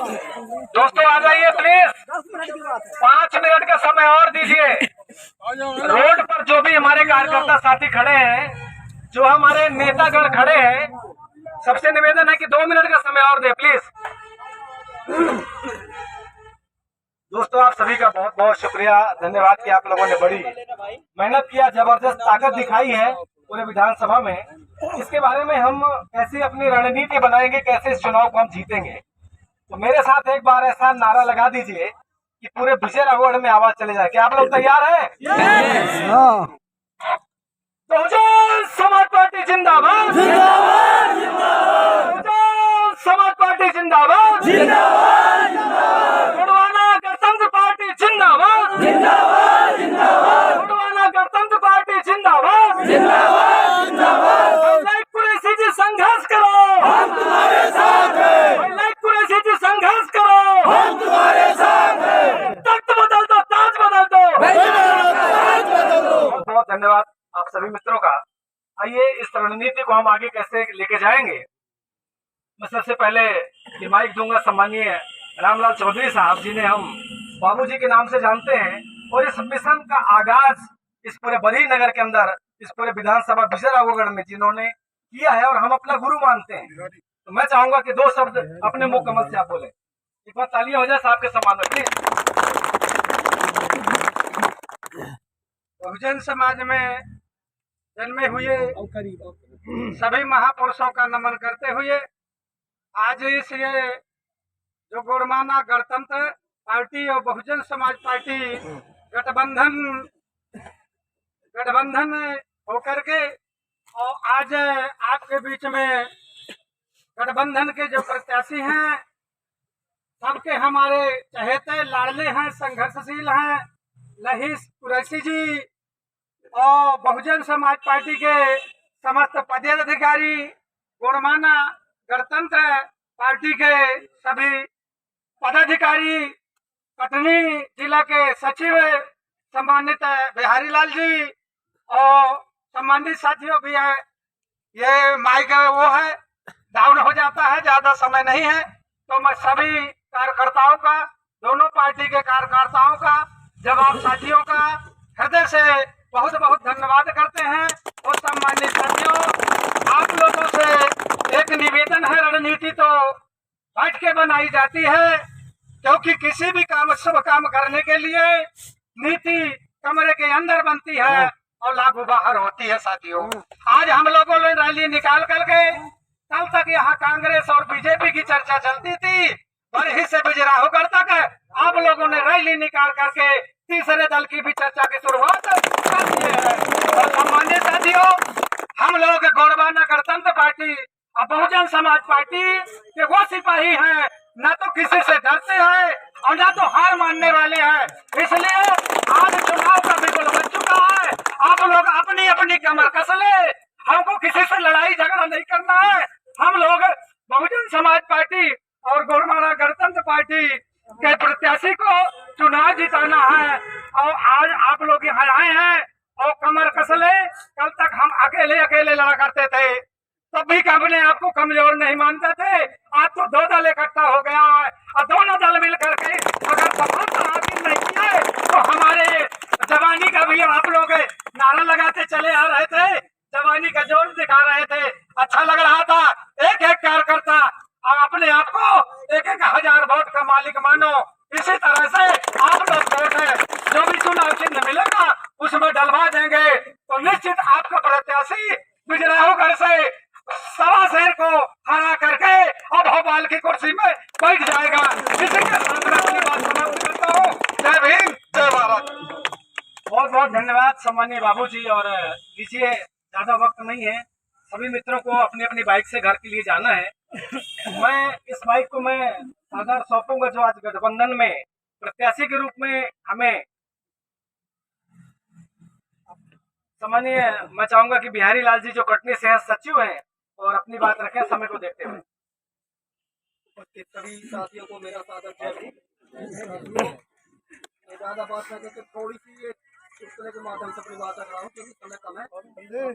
दोस्तों आ जाइए please, 5 minute का समय और दीजिए। रोड पर जो भी हमारे कार्यकर्ता साथी खड़े हैं, जो हमारे नेतागण खड़े हैं, सबसे निवेदन है कि 2 मिनट का समय और दे प्लीज। दोस्तों आप सभी का बहुत बहुत शुक्रिया, धन्यवाद कि आप लोगों ने बड़ी मेहनत किया, जबरदस्त ताकत दिखाई है पूरे विधानसभा में। इसके बारे में हम कैसे अपनी रणनीति बनाएंगे, कैसे इस चुनाव को हम जीतेंगे, तो मेरे साथ एक बार ऐसा नारा लगा दीजिए कि पूरे विजय राघवगढ़ में आवाज चले जाए। क्या आप लोग तैयार हैं? बहुजन समाज पार्टी जिंदाबाद, बहुजन समाज पार्टी जिंदाबाद, गोंडवाना गणतंत्र पार्टी जिंदाबाद, गोंडवाना गणतंत्र पार्टी जिंदाबाद। कुरैशी जी संघर्ष करो, हम तुम्हारे साथ हैं। कुरैशी जी संघर्ष करो, हम तुम्हारे साथ हैं। तख्त बदल दो, ताज बदल दो, बहुत बहुत धन्यवाद आप सभी मित्रों का। आइए इस रणनीति को हम आगे कैसे लेके जाएंगे। मैं सबसे पहले ये माइक दूंगा सम्मानीय रामलाल चौधरी साहब, जिन्हें हम बाबूजी के नाम से जानते हैं, और इस मिशन का आगाज इस पूरे बरी नगर के अंदर, इस पूरे विधानसभा विजय राघवगढ़ में जिन्होंने किया है और हम अपना गुरु मानते हैं। तो मैं चाहूंगा कि 2 शब्द अपने मुंह कमल से आप बोले। एक बार तालियां हो जाए साहब के सम्मान में प्लीज। बहुजन समाज में जन्मे हुए सभी महापुरुषों का नमन करते हुए आज इस ये जो गोंडवाना गणतंत्र पार्टी और बहुजन समाज पार्टी गठबंधन होकर के और आज आपके बीच में गठबंधन के जो प्रत्याशी हैं, सबके हमारे चहेते लाडले हैं, संघर्षशील हैं, लहीश कुरैशी जी और बहुजन समाज पार्टी के समस्त पदाधिकारी, गोंडवाना गणतंत्र पार्टी के सभी पदाधिकारी, कटनी जिला के सचिव सम्मानित बिहारी लाल जी और सम्मानित साथियों भी है। ये माइक वो है डाउन हो जाता है, ज्यादा समय नहीं है, तो मैं सभी कार्यकर्ताओं का, दोनों पार्टी के कार्यकर्ताओं का, जवाब साथियों का हृदय से बहुत बहुत धन्यवाद करते हैं। और सम्मानित साथियों, आप लोगों से एक निवेदन है, रणनीति तो बैठ के बनाई जाती है, क्योंकि किसी भी काम, शुभ काम करने के लिए नीति कमरे के अंदर बनती है और लागू बाहर होती है। साथियों, आज हम लोगों ने रैली निकाल करके, कल तक यहाँ कांग्रेस और बीजेपी की चर्चा चलती थी, बरही से विजय राघवगढ़ तक आप लोगों ने रैली निकाल करके तीसरे दल की भी चर्चा की शुरुआत कर दी है। और सम्मानित साथियों, हम लोग गोंडवाना गणतंत्र पार्टी और बहुजन समाज पार्टी के वो सिपाही हैं, न तो किसी से डरते हैं और न तो हार मानने वाले हैं। इसलिए आज चुनाव का बिल्कुल बन चुका है, आप लोग अपनी अपनी कमर कस ले, हमको किसी से लड़ाई झगड़ा नहीं करना है। हम लोग बहुजन समाज पार्टी और गोंडवाना गणतंत्र पार्टी के प्रत्याशी को चुनाव जिताना है। और आज आप लोग यहाँ आए हैं और कमर कस ले। कल तक हम अकेले अकेले लड़ा करते थे, तब भी अपने आप को कमजोर नहीं मानते थे। आज तो 2 दल इकट्ठा हो गया है और दोनों दल मिलकर के अगर सफलता हासिल नहीं किया है, तो हमारे जवानी का भी आप लोग नारा लगाते चले आ रहे थे, जवानी का जोर दिखा रहे थे, अच्छा लग रहा था। एक एक कार्यकर्ता और अपने आप को 1-1 वोट का मालिक मानो। इसी तरह से आप लोग वोट है, जो भी चुनाव चिन्ह मिलेगा उसमें डलवा देंगे, तो निश्चित आपका प्रत्याशी विजय राघवगढ़ से 1.25 शेर को हरा करके और भोपाल की कुर्सी में बैठ जाएगा। इसी के साथ मैं अपनी बात समाप्त करता हूँ। जय भीम, जय भारत। बहुत बहुत धन्यवाद सम्मानीय बाबूजी। और लीजिए, ज्यादा वक्त नहीं है, सभी मित्रों को अपनी अपनी बाइक से घर के लिए जाना है। मैं इस बाइक को मैं आधार सौंपूंगा, जो आज गठबंधन में प्रत्याशी के रूप में हमें सम्मानीय, मैं चाहूंगा कि बिहारी लाल जी जो कटनी से सचिव हैं और अपनी बात रखें समय को देखते हुए। सभी साथियों को मेरा स्वागत है। ज्यादा बात करके तो थोड़ी सी चुटकुले के माध्यम से अपनी बात कर रहा हूँ, क्योंकि समय कम है और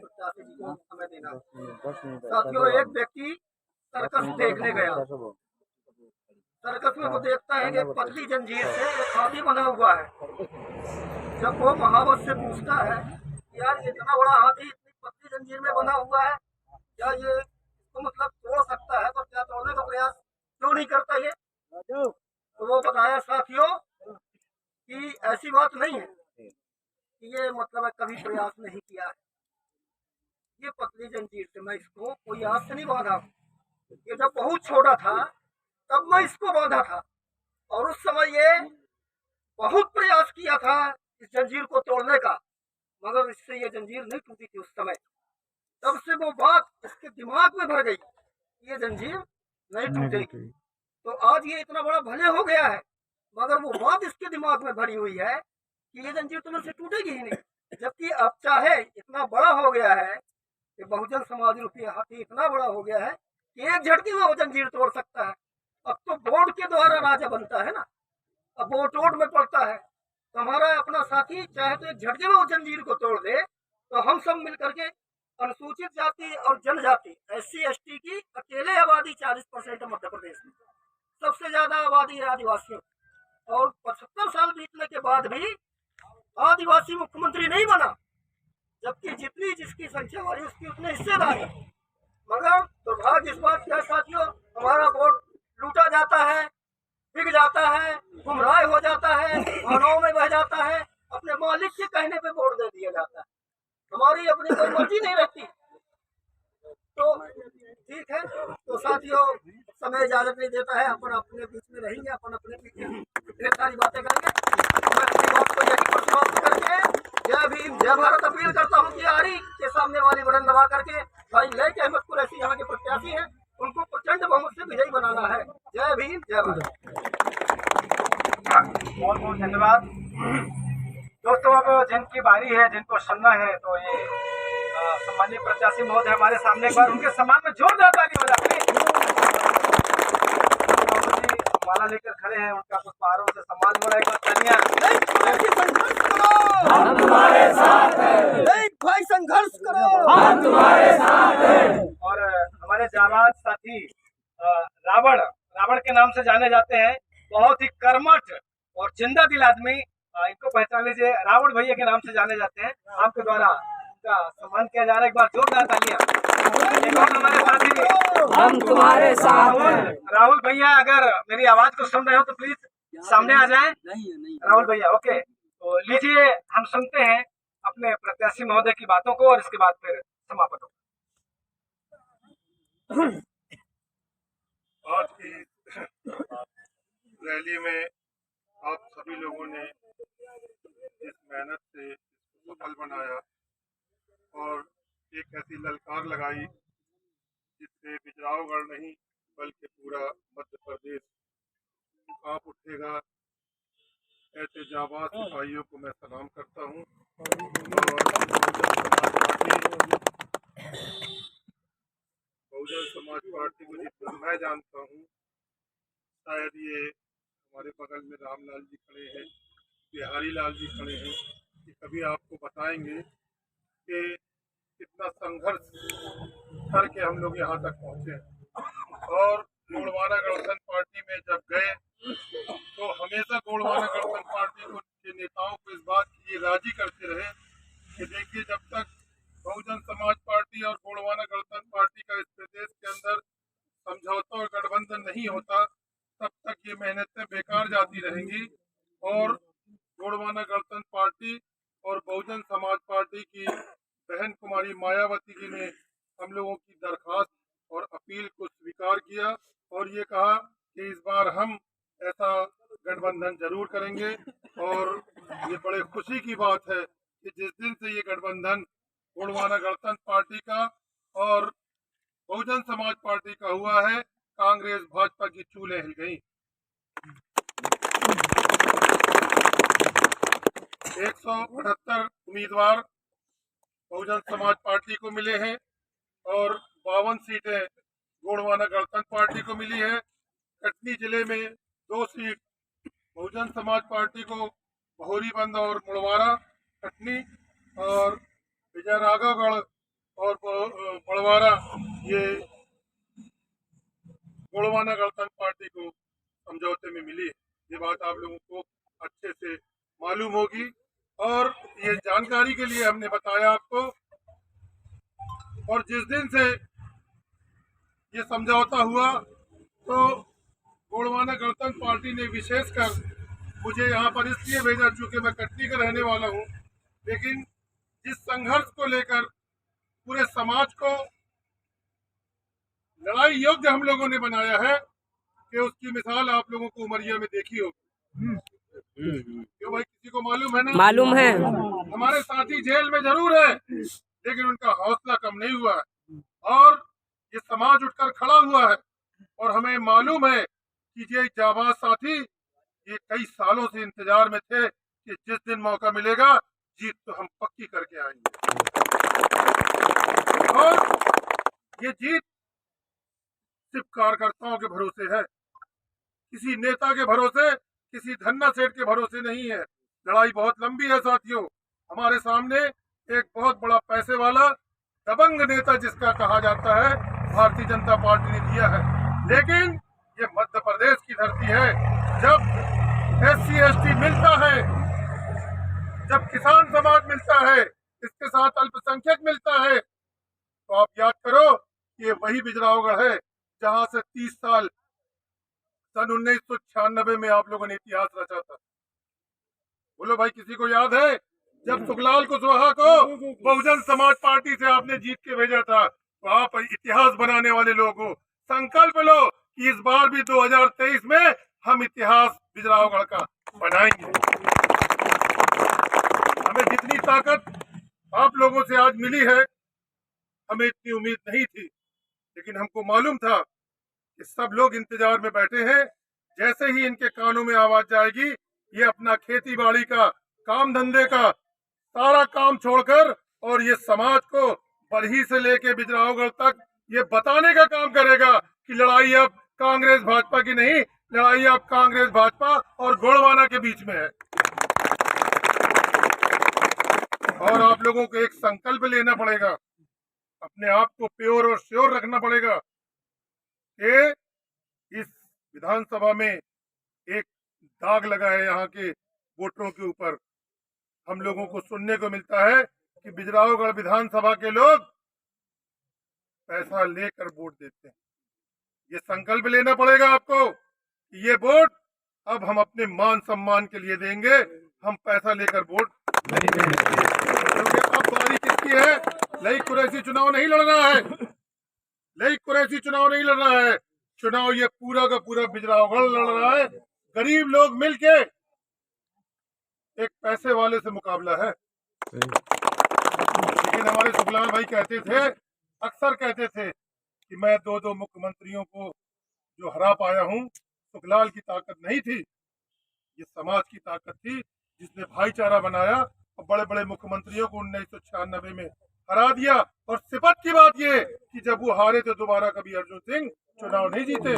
प्रत्याशी जी को समय देना। साथियों, एक व्यक्ति सर्कस देखने गया, सर्कस में वो देखता है कि पतली जंजीर से एक हाथी बना हुआ है। जब वो महावत से पूछता है यार ये इतना बड़ा हाथी इतनी पतली जंजीर में बना हुआ है, क्या ये इसको मतलब तोड़ सकता है, तो क्या तोड़ने का प्रयास क्यों नहीं करता ये? तो वो बताया साथियों कि ऐसी बात नहीं है कि ये मतलब है कभी प्रयास नहीं किया है। ये पतली जंजीर से मैं इसको कोई आज से नहीं बांधा हूँ। ये जब बहुत छोटा था तब मैं इसको बांधा था और उस समय ये बहुत प्रयास किया था इस जंजीर को तोड़ने का, मगर इससे ये जंजीर नहीं टूटी थी उस समय। तब से वो बात इसके दिमाग में भर गई, ये जंजीर नहीं टूटेगी। तो आज ये इतना बड़ा भले हो गया है, मगर वो बात इसके दिमाग में भरी हुई है कि ये जंजीर तो मुझसे टूटेगी ही नहीं। जबकि अब चाहे इतना बड़ा हो गया है कि बहुजन समाज रूपी हाथी इतना बड़ा हो गया है कि एक झटके में वो जंजीर तोड़ सकता है। अब तो बोर्ड के द्वारा राजा बनता है ना, अब वो टोट में पड़ता है। तो हमारा अपना साथी चाहे तो एक झटके में वो जंजीर को तोड़ दे, तो हम सब मिलकर के अनुसूचित जाति और जनजाति SC ST की अकेले आबादी 40% है मध्य प्रदेश में। सबसे ज्यादा आबादी है आदिवासियों, और 75 साल बीतने के बाद भी आदिवासी मुख्यमंत्री नहीं बना, जबकि जितनी जिसकी संख्या वाली उसकी उतने हिस्सेदार है। मगर दुर्भाग्य इस बात का साथियों, हमारा वोट लूटा जाता है, बिक जाता है, गुमराह हो जाता है, भावनाओं में बह जाता है, अपने मालिक के कहने पे वोट दे दिया जाता है, हमारी अपनी कोई मर्जी नहीं रहती। तो ठीक है, तो साथियों समय इजाजत नहीं देता है, अपन अपने बीच में रहेंगे, अपन अपने ढेर सारी बातें करेंगे। मैं अपनी बात को यही पर समाप्त करके जय भीम जय भारत अपील करता हूँ कि आरी के सामने वाली बटन दबा करके भाई लय अहमद कुरैशी यहाँ के प्रत्याशी हैं, उनको प्रचंड बहुमत से विजयी बनाना है। जय भीम जय भारत। बहुत बहुत धन्यवाद दोस्तों। अब जिनकी बारी है, जिनको सुनना है, तो ये सम्मानीय प्रत्याशी महोदय हमारे सामने, एक बार उनके सम्मान में जोरदार ताली हो जाती है। माला लेकर खड़े हैं, उनका पुष्पहारों से सम्मान हो रहा है। एक बार तालियां। हम तुम्हारे साथ हैं, भाई संघर्ष करो, हम तुम्हारे साथ हैं। और हमारे जाबाज साथी रावण के नाम से जाने जाते हैं, बहुत ही कर्मठ और जिंदा दिल आदमी, इनको पहचान लीजिए, रावण भैया के नाम से जाने जाते हैं। आपके द्वारा उनका सम्मान किया जा रहा है, एक बार जोरदार तालियां। एक और हमारे साथी हम तुम्हारे साथ हैं। राहुल भैया, अगर मेरी आवाज को सुन रहे हो तो प्लीज सामने आ जाएं। राहुल भैया, ओके, तो लीजिए हम सुनते हैं अपने प्रत्याशी महोदय की बातों को, और इसके बाद फिर समापन होगा। आज की रैली में आप सभी लोगों ने जिस मेहनत से इसको सफल बनाया और एक ऐसी ललकार लगाई जिससे बिजरावगढ़ नहीं बल्कि पूरा मध्य प्रदेश कांप उठेगा, ऐसे जाबाज सिपाहियों को मैं सलाम करता हूँ। बहुजन समाज पार्टी को जितना मैं जानता हूँ, शायद ये हमारे बगल में रामलाल जी खड़े हैं, बिहारी लाल जी खड़े हैं, कि कभी आपको बताएंगे कि कितना संघर्ष करके हम लोग यहाँ तक पहुँचे। और गोंडवाना गठबंधन पार्टी में जब गए तो हमेशा गोंडवाना गठबंधन पार्टी के नेताओं को इस बात की राजी करते रहे कि देखिए, जब तक बहुजन समाज पार्टी और गोंडवाना गठबंधन पार्टी का इस प्रदेश के अंदर समझौता और गठबंधन नहीं होता, तब तक ये मेहनतें बेकार जाती रहेंगी। और गोंडवाना गठबंधन पार्टी और बहुजन समाज पार्टी की बहन कुमारी मायावती जी ने हम लोगों की दरखास्त और अपील को स्वीकार किया और ये कहा कि इस बार हम ऐसा गठबंधन जरूर करेंगे। और ये बड़े खुशी की बात है कि जिस दिन से ये गठबंधन गोंडवाना गणतंत्र पार्टी का और बहुजन समाज पार्टी का हुआ है, कांग्रेस भाजपा की चूलें हिल गई। 178 उम्मीदवार बहुजन समाज पार्टी को मिले हैं और 52 सीटें गोंडवाना गणतंत्र पार्टी को मिली है। कटनी जिले में 2 सीट बहुजन समाज पार्टी को, भौरीबंद और मुड़वारा कटनी, और विजयराघवगढ़ और बड़वारा ये गोंडवाना गणतंत्र पार्टी को समझौते में मिली है। ये बात आप लोगों को अच्छे से मालूम होगी और ये जानकारी के लिए हमने बताया आपको। और जिस दिन से ये समझौता हुआ तो गोंडवाना गणतंत्र पार्टी ने विशेषकर मुझे यहाँ पर इसलिए भेजा चूंकि मैं कटनी का रहने वाला हूँ, लेकिन जिस संघर्ष को लेकर पूरे समाज को लड़ाई योग्य हम लोगों ने बनाया है कि उसकी मिसाल आप लोगों को उमरिया में देखी होगी। क्यों भाई, किसी को मालूम है ना? मालूम है। हमारे साथी जेल में जरूर है, लेकिन उनका हौसला कम नहीं हुआ है और ये समाज उठकर खड़ा हुआ है। और हमें मालूम है कि ये जाबाज साथी ये कई सालों से इंतजार में थे कि जिस दिन मौका मिलेगा जीत तो हम पक्की करके आएंगे। और ये जीत सिर्फ कार्यकर्ताओं के भरोसे है, किसी नेता के भरोसे, किसी धन्ना सेठ के भरोसे नहीं है। लड़ाई बहुत लंबी है साथियों। हमारे सामने एक बहुत बड़ा पैसे वाला दबंग नेता जिसका कहा जाता है भारतीय जनता पार्टी ने दिया है, लेकिन ये मध्य प्रदेश की धरती है। जब SC/ST मिलता है, जब किसान समाज मिलता है, इसके साथ अल्पसंख्यक मिलता है, तो आप याद करो कि ये वही बिजरावगढ़ है जहां से 30 साल सन 1996 में आप लोगों ने इतिहास रचा था। बोलो भाई, किसी को याद है जब सुखलाल कुशवाहा को बहुजन समाज पार्टी से आपने जीत के भेजा था? तो आप इतिहास बनाने वाले लोग हो, संकल्प लो कि इस बार भी 2023 में हम इतिहास बिजरावगढ़ का बनाएंगे। हमें जितनी ताकत आप लोगों से आज मिली है, हमें इतनी उम्मीद नहीं थी, लेकिन हमको मालूम था कि सब लोग इंतजार में बैठे हैं। जैसे ही इनके कानों में आवाज जाएगी, ये अपना खेती बाड़ी का, काम धंधे का सारा काम छोड़कर और ये समाज को बरही से लेके बिजरावगढ़ तक ये बताने का काम करेगा कि लड़ाई अब कांग्रेस भाजपा की नहीं, लड़ाई अब कांग्रेस भाजपा और गोंडवाना के बीच में है। और आप लोगों को एक संकल्प लेना पड़ेगा, अपने आप को प्योर और श्योर रखना पड़ेगा कि इस विधानसभा में एक दाग लगा है यहाँ के वोटरों के ऊपर। हम लोगों को सुनने को मिलता है कि बिजरावगढ़ विधानसभा के लोग पैसा लेकर वोट देते हैं। ये संकल्प लेना पड़ेगा आपको कि ये वोट अब हम अपने मान सम्मान के लिए देंगे, हम पैसा लेकर वोट नहीं देंगे। क्योंकि अब बारी किसकी है? लई कुरैशी चुनाव नहीं लड़ रहा है, लई कुरैशी चुनाव नहीं लड़ रहा है। चुनाव ये पूरा का पूरा बिजरावगढ़ लड़ रहा है। गरीब लोग मिलके एक पैसे वाले से मुकाबला है। लेकिन हमारे सुखलाल भाई कहते थे, अक्सर कहते थे कि मैं 2-2 मुख्यमंत्रियों को जो हरा पाया हूँ, सुखलाल की ताकत नहीं थी, ये समाज की ताकत थी जिसने भाईचारा बनाया और बड़े बड़े मुख्यमंत्रियों को 1996 में हरा दिया। और सिफत की बात ये कि जब वो हारे तो दोबारा कभी अर्जुन सिंह चुनाव नहीं जीते।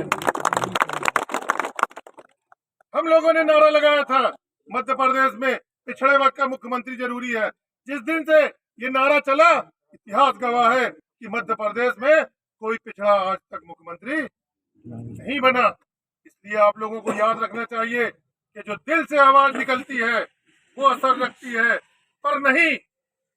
हम लोगों ने नारा लगाया था मध्य प्रदेश में पिछड़े वर्ग का मुख्यमंत्री जरूरी है। जिस दिन से ये नारा चला, इतिहास गवाह है कि मध्य प्रदेश में कोई पिछड़ा आज तक मुख्यमंत्री नहीं बना। इसलिए आप लोगों को याद रखना चाहिए कि जो दिल से आवाज निकलती है वो असर रखती है, पर नहीं,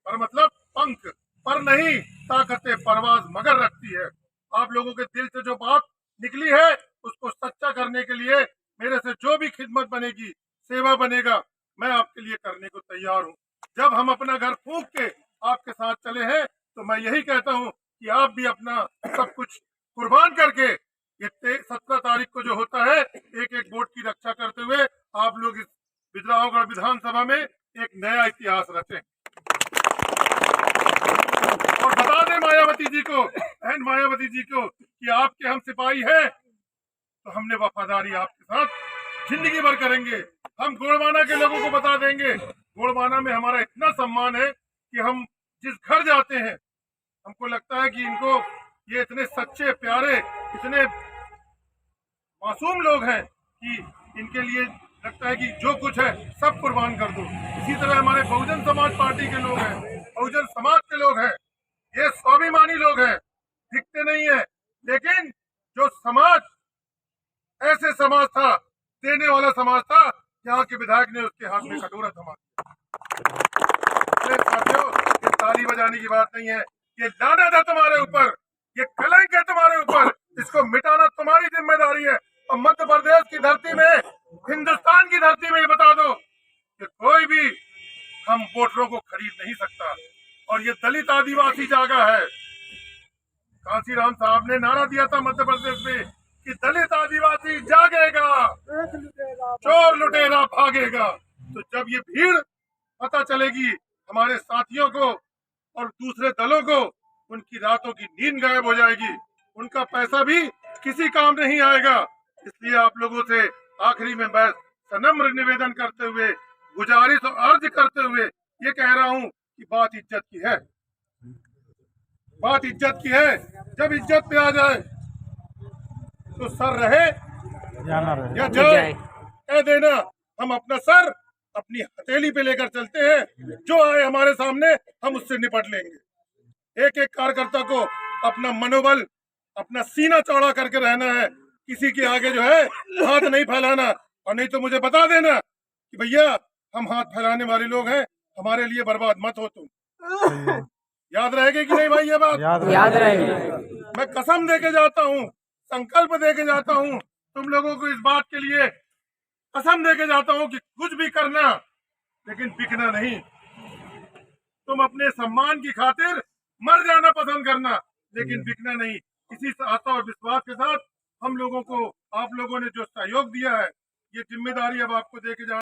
पर मतलब पंख पर नहीं, ताकते परवाज मगर रखती है। आप लोगों के दिल से जो बात निकली है उसको सच्चा करने के लिए मेरे से जो भी खिदमत बनेगी, सेवा बनेगा, मैं आपके लिए करने को तैयार हूँ। जब हम अपना घर फूंक के आपके साथ चले हैं तो मैं यही कहता हूँ कि आप भी अपना सब कुछ कुर्बान करके ये 17 तारीख को जो होता है एक एक वोट की रक्षा करते हुए आप लोग इस बिजरावगढ़ विधानसभा में एक नया इतिहास रचें। और बता दें मायावती जी को, बहन मायावती जी को, कि आपके हम सिपाही हैं तो हमने वफादारी आपके साथ जिंदगी भर करेंगे। हम गोंडवाना के लोगों को बता देंगे, गोंडवाना में हमारा इतना सम्मान है कि हम जिस घर जाते हैं हमको लगता है कि इनको ये इतने सच्चे प्यारे, इतने मासूम लोग हैं कि इनके लिए लगता है कि जो कुछ है सब कुर्बान कर दो। इसी तरह हमारे बहुजन समाज पार्टी के लोग हैं, बहुजन समाज के लोग हैं, ये स्वाभिमानी लोग हैं, दिखते नहीं है, लेकिन जो समाज ऐसे समाज था देने वाला समाज था, यहाँ के विधायक ने उसके हाथ में कटोरा थमा दिया। साथियों, ये ताली बजाने की बात नहीं है, ये लानत है तुम्हारे ऊपर, ये कलंक है तुम्हारे ऊपर, इसको मिटाना तुम्हारी जिम्मेदारी है। और मध्य प्रदेश की धरती में, हिंदुस्तान की धरती में ये बता दो कि कोई भी हम वोटरों को खरीद नहीं सकता। और ये दलित आदिवासी जागा है। कांसीराम साहब ने नारा दिया था मध्य प्रदेश में कि दलित आदिवासी जागेगा, चोर लुटेरा भागेगा। तो जब ये भीड़ पता चलेगी हमारे साथियों को और दूसरे दलों को, उनकी रातों की नींद गायब हो जाएगी, उनका पैसा भी किसी काम नहीं आएगा। इसलिए आप लोगों से आखिरी में मैं सनम्र निवेदन करते हुए, गुजारिश और अर्ज करते हुए ये कह रहा हूँ कि बात इज्जत की है, बात इज्जत की है। जब इज्जत पे आ जाए तो सर रहे या जाए, कह देना हम अपना सर अपनी हथेली पे लेकर चलते हैं, जो आए हमारे सामने हम उससे निपट लेंगे। एक एक कार्यकर्ता को अपना मनोबल, अपना सीना चौड़ा करके रहना है, किसी के आगे जो है हाथ नहीं फैलाना। और नहीं तो मुझे बता देना कि भैया हम हाथ फैलाने वाले लोग हैं, हमारे लिए बर्बाद मत हो तुम। याद रहेगी कि नहीं भाई ये बात? याद रहेगी। मैं कसम दे के जाता हूँ, संकल्प दे के जाता हूँ तुम लोगों को, इस बात के लिए कसम दे के जाता हूँ कि कुछ भी करना लेकिन बिकना नहीं। तुम अपने सम्मान की खातिर मर जाना पसंद करना, लेकिन बिकना नहीं। इसी आशा और विश्वास के साथ हम लोगों को, आप लोगों ने जो सहयोग दिया है, ये जिम्मेदारी अब आपको दे के जाना।